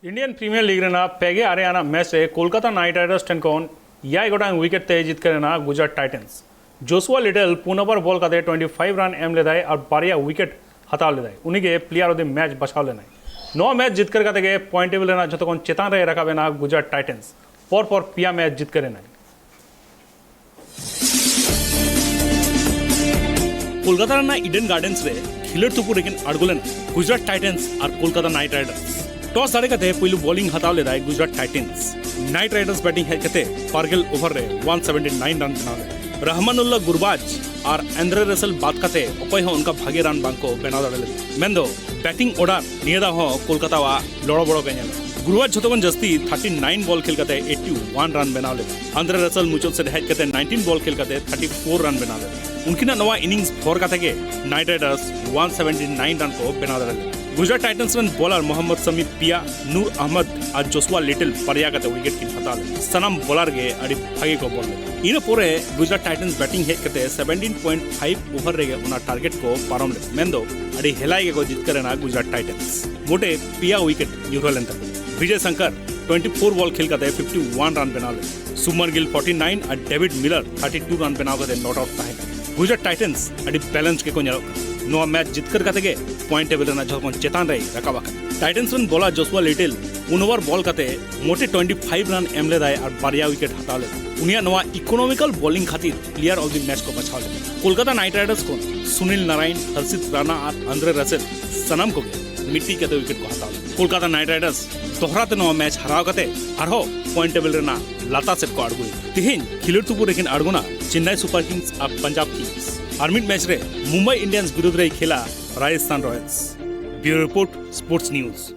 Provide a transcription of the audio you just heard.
Indian premiere league Paige arena match रे Kolkata Knight Riders ठेन खन 6 गोटांग विकेट ते जितकर गुजरात टाइटन्स जोसुआ लिटल पुनबर बॉल काते 25 रन एम लेदाय और बारिया विकेट हताव लेदाय उनके प्लेयर ऑफ द मैच बचाव लेना नौ मैच जितकर काते पॉइंट टेबल रेना जतन चेतान रे रखाबेना गुजरात टाइटन्स पर पिया मैच जितकर रेना कोलकाता इडेन गार्डन्स रे खिलर तुपुर रेकिन अड़गोलेना गुजरात टाइटन्स और कोलकाता नाइट राइडर्स टॉस दाड़े काते पहिलू बॉलिंग हताव लेदाय Gujarat Titans Knight Riders batting हेज काते पारगेल ओवर रे 179 रन बनाव लेदाय रहमानुल्लाह गुरबाज और एंड्रे रसेल बात काते अकय हो उनका भागे रन बांको बनाव दाड़े लेदाय मेंदो बैटिंग ऑर्डर नियदा हो कोलकाता वा लड़ो बड़ो के गुरुवार झोतोगन जस्ती 39 बॉल खेल काते 81 रन बनाव लेदाय एंड्रे रसेल मुचल से हेज काते 19 बॉल खेल काते 34 रन बनाव लेदाय उनकिना नवा इनिंग्स फोर काते के नाइट राइडर्स 179 रन को बनाव दाड़े लेदाय Gujarat Titans run bowler Mohammad Shami पिया नूर अहमद और जोसुआ लिटिल परिया काते विकेट की हता सनम बॉलर गे अड़ी भागे को बॉल इन पोरे गुजरात टाइटन्स बैटिंग हेज काते 17.5 ओवर रे उना टारगेट को पारम ले मेंदो अड़ी हेलाई के को जितकर ना गुजरात टाइटन्स मोटे पिया विकेट न्यूट्रल तक विजय शंकर 24 बॉल खेल काते 51 रन बनाव ले सुमन गिल 49 और डेविड मिलर 32 रन बनाव काते नॉट आउट ताहे गुजरात टाइटन्स अड़ी बैलेंस के को नवा मैच जितकर काते पॉइंट टेबल रेना जखन चेतान रे रकाबा Titans run bowler Joshua Little पुनवर बॉल काते मोटे 25 रन एम लेदाय और बारिया विकेट हताव ले उनिया नवा इकोनॉमिकल बॉलिंग खातिर प्लेयर ऑफ द मैच को बचाव ले कोलकाता नाइट राइडर्स को सुनील नारायण हर्षित राणा और एंड्रे रसेल सनम को मिट्टी के विकेट को हताव ले कोलकाता नाइट राइडर्स दोहराते नवा मैच हराव काते आरो पॉइंट टेबल रेना लाता सेट को अड़गुई तिहिन खिलर तुपुर रेकिन अड़गुना चेन्नई सुपर किंग्स और पंजाब किंग्स और मिड मैच रे मुंबई इंडियंस विरुद्ध रे खेला Rajasthan Royals bureau report sports news.